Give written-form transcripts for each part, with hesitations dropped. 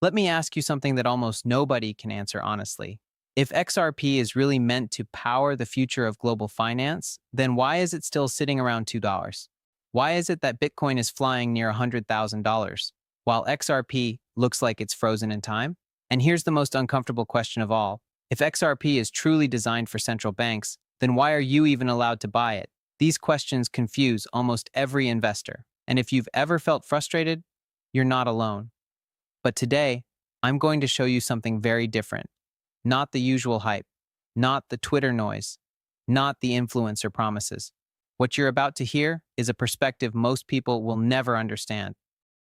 Let me ask you something that almost nobody can answer honestly. If XRP is really meant to power the future of global finance, then why is it still sitting around $2? Why is it that Bitcoin is flying near $100,000 while XRP looks like it's frozen in time? And here's the most uncomfortable question of all. If XRP is truly designed for central banks, then why are you even allowed to buy it? These questions confuse almost every investor. And if you've ever felt frustrated, you're not alone. But today, I'm going to show you something very different. Not the usual hype, not the Twitter noise, not the influencer promises. What you're about to hear is a perspective most people will never understand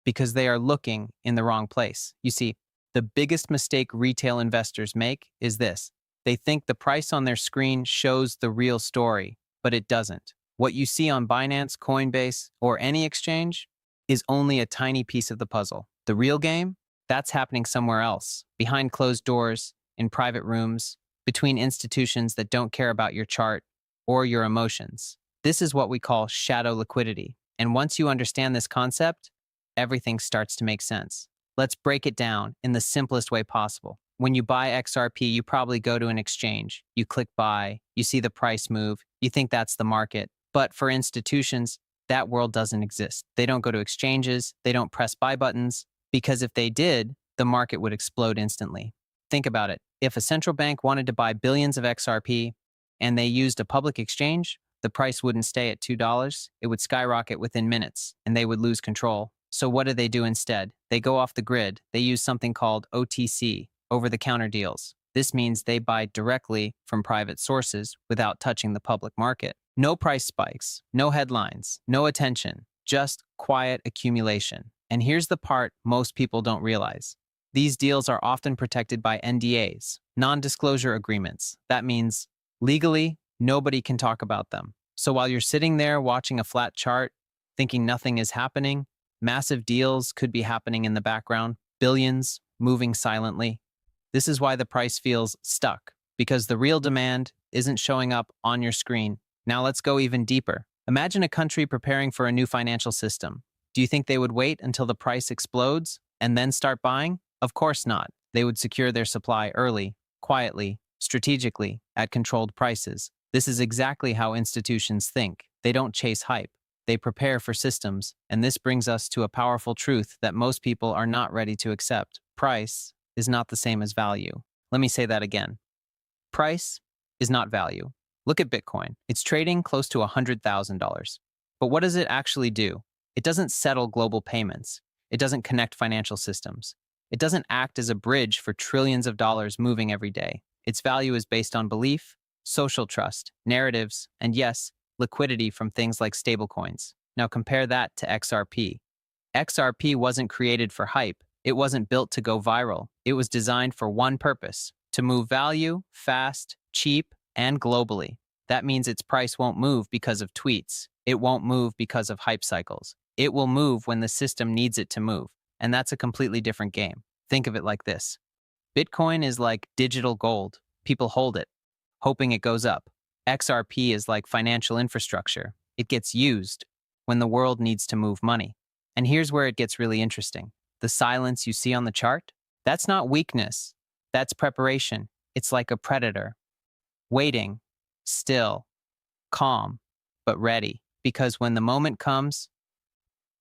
because they are looking in the wrong place. You see, the biggest mistake retail investors make is this. They think the price on their screen shows the real story, but it doesn't. What you see on Binance, Coinbase, or any exchange is only a tiny piece of the puzzle. The real game? That's happening somewhere else, behind closed doors, in private rooms, between institutions that don't care about your chart or your emotions. This is what we call shadow liquidity. And once you understand this concept, everything starts to make sense. Let's break it down in the simplest way possible. When you buy XRP, you probably go to an exchange. You click buy, you see the price move, you think that's the market. But for institutions, that world doesn't exist. They don't go to exchanges, they don't press buy buttons, because if they did, the market would explode instantly. Think about it. If a central bank wanted to buy billions of XRP and they used a public exchange, the price wouldn't stay at $2. It would skyrocket within minutes, and they would lose control. So what do instead? They go off the grid. They use something called OTC, over-the-counter deals. This means they buy directly from private sources without touching the public market. No price spikes, no headlines, no attention, just quiet accumulation. And here's the part most people don't realize. These deals are often protected by NDAs, non-disclosure agreements. That means legally, nobody can talk about them. So while you're sitting there watching a flat chart, thinking nothing is happening, massive deals could be happening in the background, billions moving silently. This is why the price feels stuck, because the real demand isn't showing up on your screen. Now let's go even deeper. Imagine a country preparing for a new financial system. Do you think they would wait until the price explodes and then start buying? Of course not. They would secure their supply early, quietly, strategically, at controlled prices. This is exactly how institutions think. They don't chase hype. They prepare for systems, and this brings us to a powerful truth that most people are not ready to accept. Price is not the same as value. Let me say that again. Price is not value. Look at Bitcoin. It's trading close to $100,000. But what does it actually do? It doesn't settle global payments. It doesn't connect financial systems. It doesn't act as a bridge for trillions of dollars moving every day. Its value is based on belief, social trust, narratives, and yes, liquidity from things like stablecoins. Now compare that to XRP. XRP wasn't created for hype. It wasn't built to go viral. It was designed for one purpose: to move value, fast, cheap, and globally. That means its price won't move because of tweets. It won't move because of hype cycles. It will move when the system needs it to move. And that's a completely different game. Think of it like this. Bitcoin is like digital gold. People hold it, hoping it goes up. XRP is like financial infrastructure. It gets used when the world needs to move money. And here's where it gets really interesting. The silence you see on the chart, that's not weakness. That's preparation. It's like a predator. Waiting, still, calm, but ready. Because when the moment comes,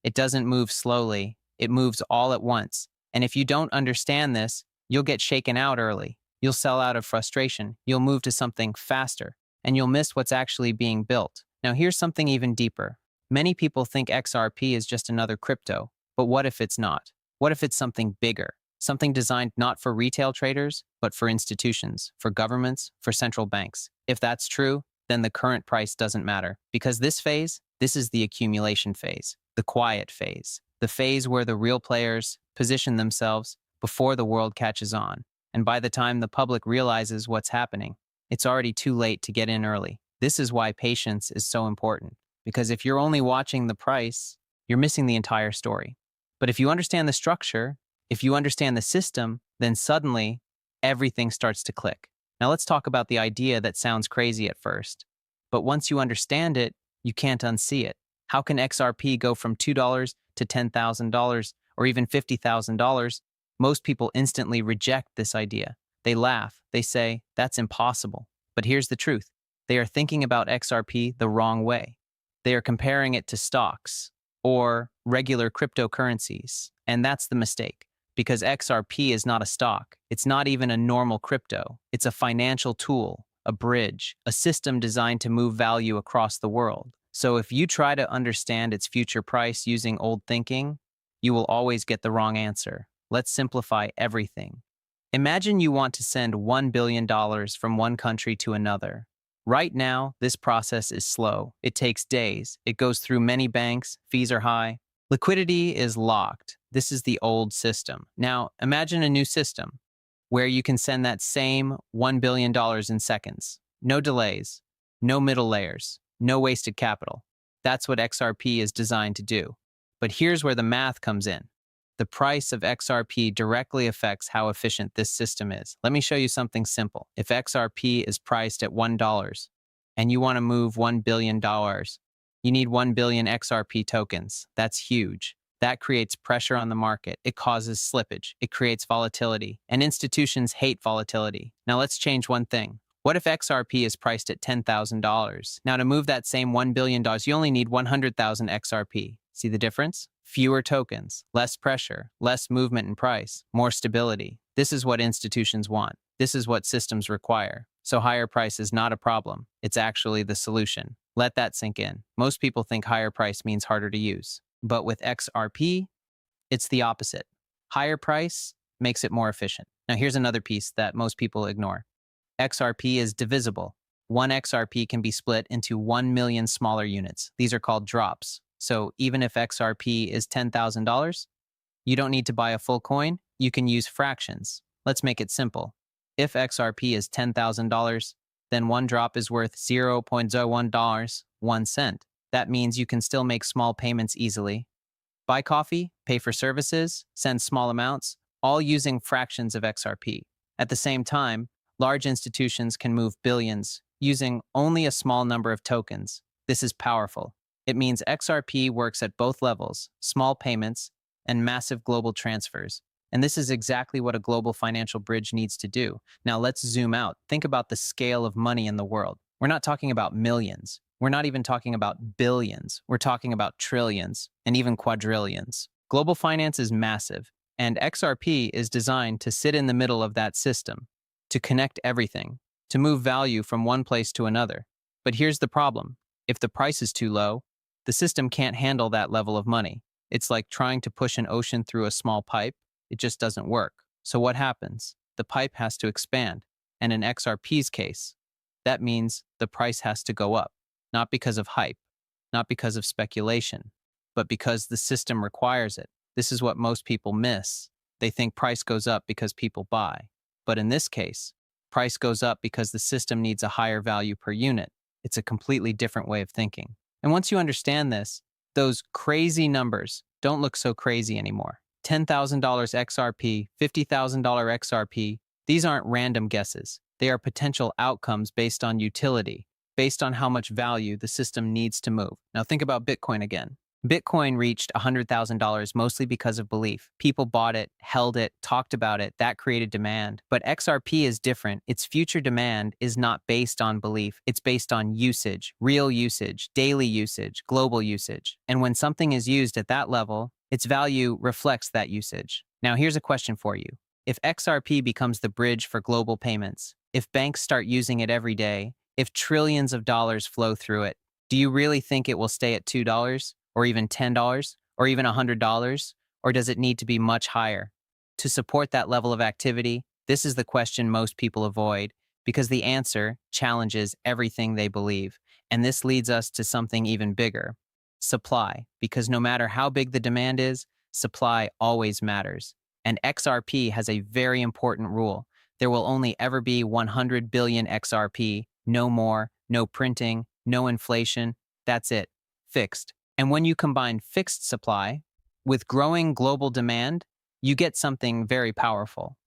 it doesn't move slowly. It moves all at once. And if you don't understand this, you'll get shaken out early. You'll sell out of frustration. You'll move to something faster, and you'll miss what's actually being built. Now, here's something even deeper. Many people think XRP is just another crypto, but what if it's not? What if it's something bigger? Something designed not for retail traders, but for institutions, for governments, for central banks. If that's true, then the current price doesn't matter. Because this is the accumulation phase, the quiet phase, the phase where the real players position themselves before the world catches on. And by the time the public realizes what's happening, it's already too late to get in early. This is why patience is so important. Because if you're only watching the price, you're missing the entire story. But if you understand the structure, if you understand the system, then suddenly everything starts to click. Now let's talk about the idea that sounds crazy at first. But once you understand it, you can't unsee it. How can XRP go from $2 to $10,000 or even $50,000 Most people instantly reject this idea. They laugh. They say, that's impossible. But here's the truth. They are thinking about XRP the wrong way. They are comparing it to stocks or regular cryptocurrencies. And that's the mistake, because XRP is not a stock. It's not even a normal crypto. It's a financial tool, a bridge, a system designed to move value across the world. So if you try to understand its future price using old thinking, you will always get the wrong answer. Let's simplify everything. Imagine you want to send $1 billion from one country to another. Right now, this process is slow. It takes days. It goes through many banks. Fees are high. Liquidity is locked. This is the old system. Now, imagine a new system where you can send that same $1 billion in seconds. No delays, no middle layers, no wasted capital. That's what XRP is designed to do. But here's where the math comes in. The price of XRP directly affects how efficient this system is. Let me show you something simple. If XRP is priced at $1 and you want to move $1 billion, you need 1 billion XRP tokens. That's huge. That creates pressure on the market. It causes slippage. It creates volatility. And institutions hate volatility. Now let's change one thing. What if XRP is priced at $10,000? Now to move that same $1 billion, you only need 100,000 XRP. See the difference? Fewer tokens, less pressure, less movement in price, more stability. This is what institutions want. This is what systems require. So higher price is not a problem. It's actually the solution. Let that sink in. Most people think higher price means harder to use. But with XRP, it's the opposite. Higher price makes it more efficient. Now here's another piece that most people ignore. XRP is divisible. One XRP can be split into 1 million smaller units. These are called drops. So even if XRP is $10,000, you don't need to buy a full coin. You can use fractions. Let's make it simple. If XRP is $10,000, then one drop is worth $0.01, 1 cent. That means you can still make small payments easily. Buy coffee, pay for services, send small amounts, all using fractions of XRP. At the same time, large institutions can move billions using only a small number of tokens. This is powerful. It means XRP works at both levels, small payments and massive global transfers. And this is exactly what a global financial bridge needs to do. Now let's zoom out. Think about the scale of money in the world. We're not talking about millions. We're not even talking about billions. We're talking about trillions and even quadrillions. Global finance is massive, and XRP is designed to sit in the middle of that system, to connect everything, to move value from one place to another. But here's the problem. If the price is too low, the system can't handle that level of money. It's like trying to push an ocean through a small pipe. It just doesn't work. So what happens? The pipe has to expand. And in XRP's case, that means the price has to go up, not because of hype, not because of speculation, but because the system requires it. This is what most people miss. They think price goes up because people buy. But in this case, price goes up because the system needs a higher value per unit. It's a completely different way of thinking. And once you understand this, those crazy numbers don't look so crazy anymore. $10,000 XRP, $50,000 XRP, these aren't random guesses. They are potential outcomes based on utility, based on how much value the system needs to move. Now think about Bitcoin again. Bitcoin reached $100,000 mostly because of belief. People bought it, held it, talked about it. That created demand. But XRP is different. Its future demand is not based on belief. It's based on usage, real usage, daily usage, global usage. And when something is used at that level, its value reflects that usage. Now here's a question for you. If XRP becomes the bridge for global payments, if banks start using it every day, if trillions of dollars flow through it, do you really think it will stay at $2? Or even $10, or even $100, or does it need to be much higher? To support that level of activity, this is the question most people avoid, because the answer challenges everything they believe. And this leads us to something even bigger: supply. Because no matter how big the demand is, supply always matters. And XRP has a very important rule. There will only ever be 100 billion XRP, no more, no printing, no inflation. That's it. Fixed. And when you combine fixed supply with growing global demand, you get something very powerful.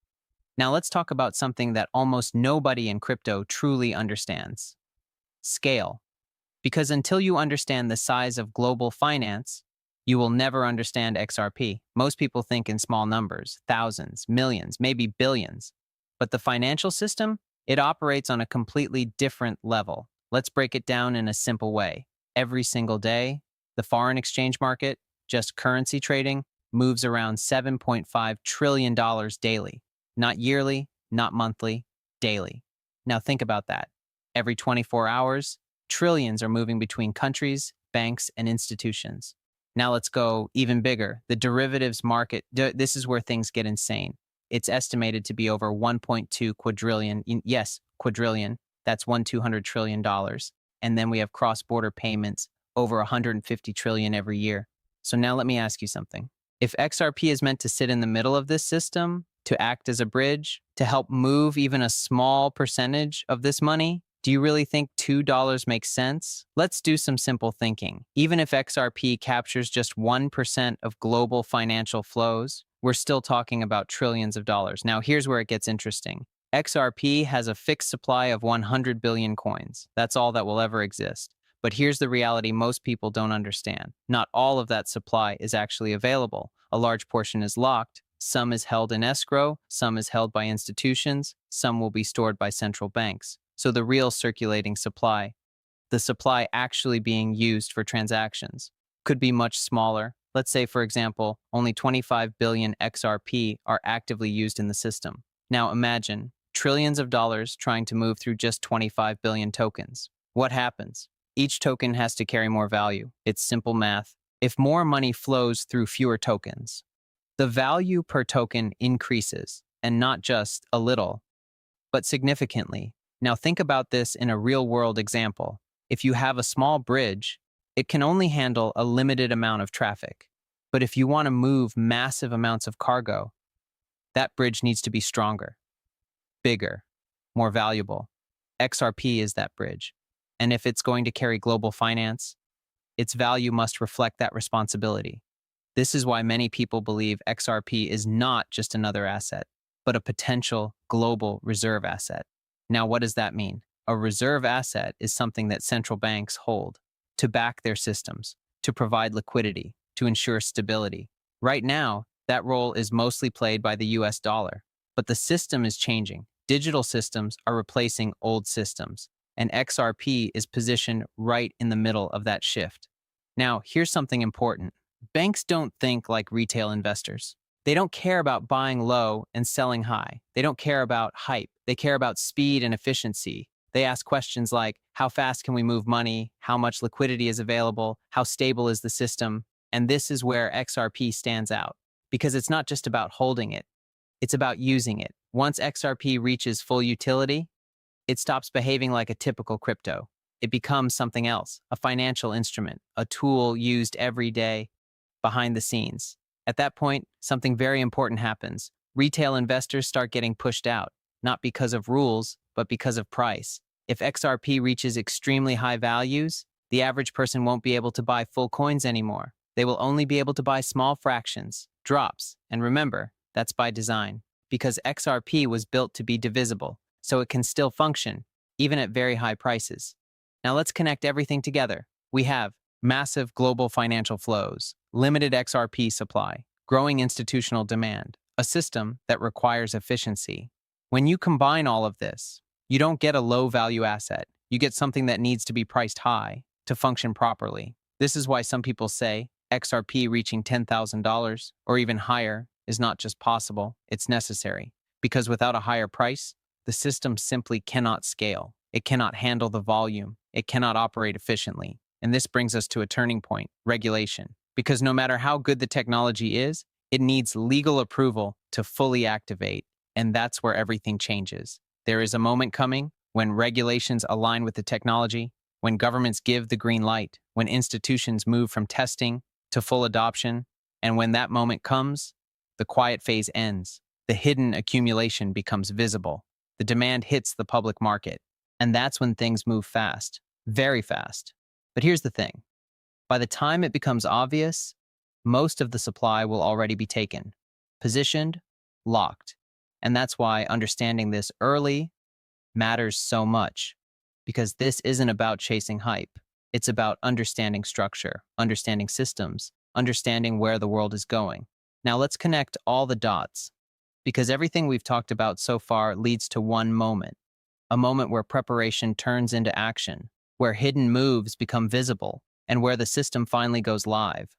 Now let's talk about something that almost nobody in crypto truly understands: scale. Because until you understand the size of global finance, You will never understand XRP. Most people think in small numbers, thousands, millions, maybe billions. But the financial system, it operates on a completely different level. Let's break it down in a simple way. Every single day, the foreign exchange market, just currency trading, moves around $7.5 trillion daily. Not yearly, not monthly, daily. Now think about that. Every 24 hours, trillions are moving between countries, banks, and institutions. Now let's go even bigger. The derivatives market, this is where things get insane. It's estimated to be over 1.2 quadrillion. Yes, quadrillion. That's $200 trillion. And then we have cross-border payments, over 150 trillion every year. So now let me ask you something. If XRP is meant to sit in the middle of this system, to act as a bridge, to help move even a small percentage of this money, do you really think $2 makes sense? Let's do some simple thinking. Even if XRP captures just 1% of global financial flows, we're still talking about trillions of dollars. Now, here's where it gets interesting. XRP has a fixed supply of 100 billion coins. That's all that will ever exist. But here's the reality most people don't understand. Not all of that supply is actually available. A large portion is locked. Some is held in escrow. Some is held by institutions. Some will be stored by central banks. So the real circulating supply, the supply actually being used for transactions, could be much smaller. Let's say, for example, only 25 billion XRP are actively used in the system. Now imagine trillions of dollars trying to move through just 25 billion tokens. What happens? Each token has to carry more value. It's simple math. If more money flows through fewer tokens, the value per token increases, and not just a little, but significantly. Now think about this in a real-world example. If you have a small bridge, it can only handle a limited amount of traffic. But if you want to move massive amounts of cargo, that bridge needs to be stronger, bigger, more valuable. XRP is that bridge. And if it's going to carry global finance, its value must reflect that responsibility. This is why many people believe XRP is not just another asset, but a potential global reserve asset. Now, what does that mean? A reserve asset is something that central banks hold to back their systems, to provide liquidity, to ensure stability. Right now, that role is mostly played by the US dollar, but the system is changing. Digital systems are replacing old systems, and XRP is positioned right in the middle of that shift. Now, here's something important. Banks don't think like retail investors. They don't care about buying low and selling high. They don't care about hype. They care about speed and efficiency. They ask questions like, how fast can we move money? How much liquidity is available? How stable is the system? And this is where XRP stands out, because it's not just about holding it. It's about using it. Once XRP reaches full utility, it stops behaving like a typical crypto. It becomes something else, a financial instrument, a tool used every day behind the scenes. At that point, something very important happens. Retail investors start getting pushed out, not because of rules, but because of price. If XRP reaches extremely high values, the average person won't be able to buy full coins anymore. They will only be able to buy small fractions, drops. And remember, that's by design, because XRP was built to be divisible, so it can still function, even at very high prices. Now let's connect everything together. We have massive global financial flows, limited XRP supply, growing institutional demand, a system that requires efficiency. When you combine all of this, you don't get a low-value asset. You get something that needs to be priced high to function properly. This is why some people say XRP reaching $10,000 or even higher is not just possible, it's necessary. Because without a higher price, the system simply cannot scale. It cannot handle the volume. It cannot operate efficiently. And this brings us to a turning point, regulation. Because no matter how good the technology is, it needs legal approval to fully activate. And that's where everything changes. There is a moment coming when regulations align with the technology, when governments give the green light, when institutions move from testing to full adoption, and when that moment comes, the quiet phase ends. The hidden accumulation becomes visible. The demand hits the public market. And that's when things move fast, very fast. But here's the thing. By the time it becomes obvious, most of the supply will already be taken, positioned, locked. And that's why understanding this early matters so much, because this isn't about chasing hype. It's about understanding structure, understanding systems, understanding where the world is going. Now let's connect all the dots, because everything we've talked about so far leads to one moment, a moment where preparation turns into action, where hidden moves become visible, and where the system finally goes live.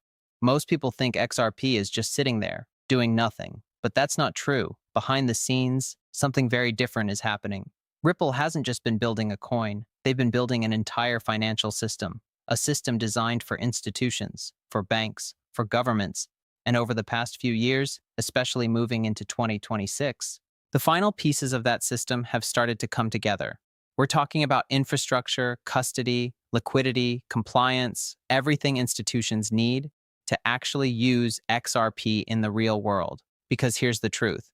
Most people think XRP is just sitting there, doing nothing, but that's not true. Behind the scenes, something very different is happening. Ripple hasn't just been building a coin, they've been building an entire financial system, a system designed for institutions, for banks, for governments, and over the past few years, especially moving into 2026, the final pieces of that system have started to come together. We're talking about infrastructure, custody, liquidity, compliance, everything institutions need to actually use XRP in the real world. Because here's the truth.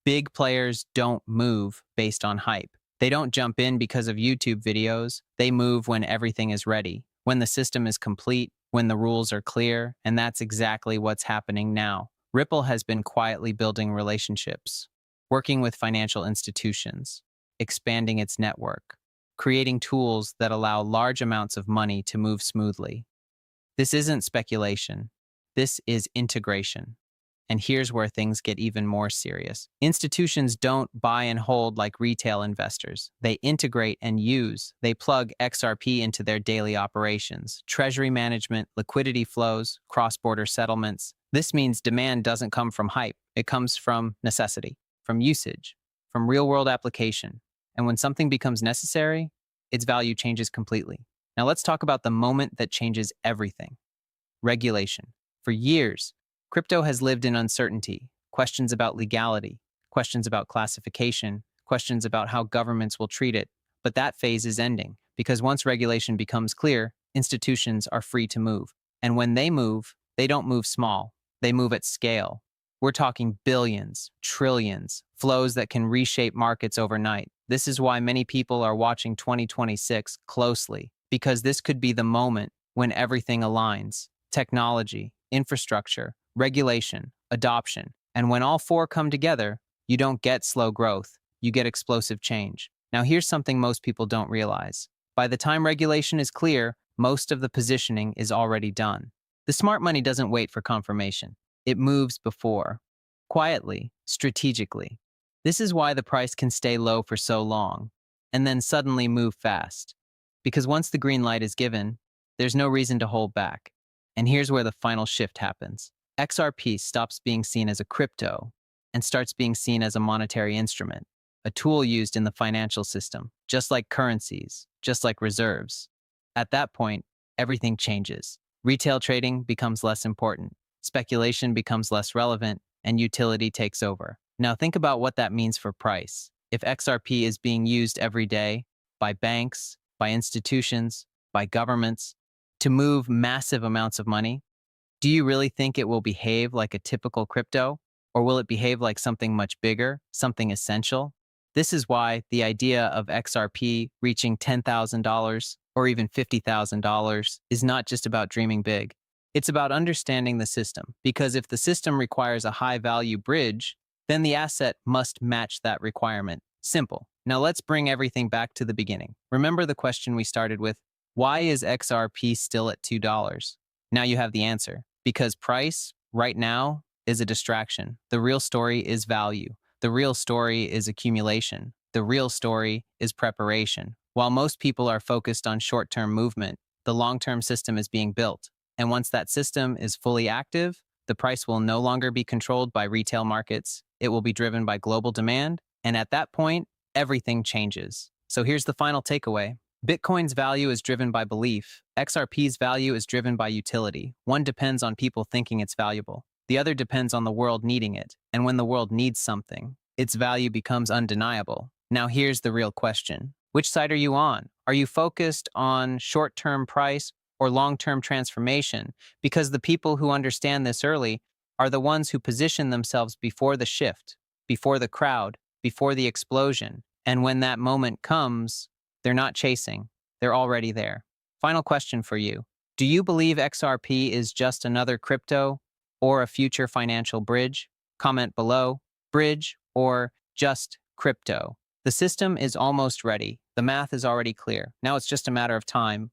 Big players don't move based on hype. They don't jump in because of YouTube videos. They move when everything is ready, when the system is complete, when the rules are clear, and that's exactly what's happening now. Ripple has been quietly building relationships, working with financial institutions, expanding its network, creating tools that allow large amounts of money to move smoothly. This isn't speculation. This is integration. And here's where things get even more serious. Institutions don't buy and hold like retail investors. They integrate and use. They plug XRP into their daily operations. Treasury management, liquidity flows, cross-border settlements. This means demand doesn't come from hype. It comes from necessity, from usage, from real-world application. And when something becomes necessary, its value changes completely. Now let's talk about the moment that changes everything. Regulation. For years, crypto has lived in uncertainty, questions about legality, questions about classification, questions about how governments will treat it. But that phase is ending, because once regulation becomes clear, institutions are free to move. And when they don't move small, they move at scale. We're talking billions, trillions, flows that can reshape markets overnight. This is why many people are watching 2026 closely, because this could be the moment when everything aligns. Technology, infrastructure, regulation, adoption. And when all four come together, you don't get slow growth, you get explosive change. Now here's something most people don't realize. By the time regulation is clear, most of the positioning is already done. The smart money doesn't wait for confirmation. It moves before, quietly, strategically. This is why the price can stay low for so long, and then suddenly move fast. Because once the green light is given, there's no reason to hold back. And here's where the final shift happens. XRP stops being seen as a crypto and starts being seen as a monetary instrument, a tool used in the financial system, just like currencies, just like reserves. At that point, everything changes. Retail trading becomes less important, speculation becomes less relevant, and utility takes over. Now think about what that means for price. If XRP is being used every day by banks, by institutions, by governments, to move massive amounts of money, do you really think it will behave like a typical crypto? Or will it behave like something much bigger, something essential? This is why the idea of XRP reaching $10,000 or even $50,000 is not just about dreaming big. It's about understanding the system, because if the system requires a high-value bridge, then the asset must match that requirement. Simple. Now let's bring everything back to the beginning. Remember the question we started with? Why is XRP still at $2? Now you have the answer. Because price, right now, is a distraction. The real story is value. The real story is accumulation. The real story is preparation. While most people are focused on short-term movement, the long-term system is being built. And once that system is fully active, the price will no longer be controlled by retail markets. It will be driven by global demand. And at that point, everything changes. So here's the final takeaway. Bitcoin's value is driven by belief. XRP's value is driven by utility. One depends on people thinking it's valuable. The other depends on the world needing it. And when the world needs something, its value becomes undeniable. Now here's the real question. Which side are you on? Are you focused on short-term price or long-term transformation? Because the people who understand this early are the ones who position themselves before the shift, before the crowd, before the explosion. And when that moment comes, they're not chasing. They're already there. Final question for you. Do you believe XRP is just another crypto or a future financial bridge? Comment below, bridge or just crypto. The system is almost ready. The math is already clear. Now it's just a matter of time.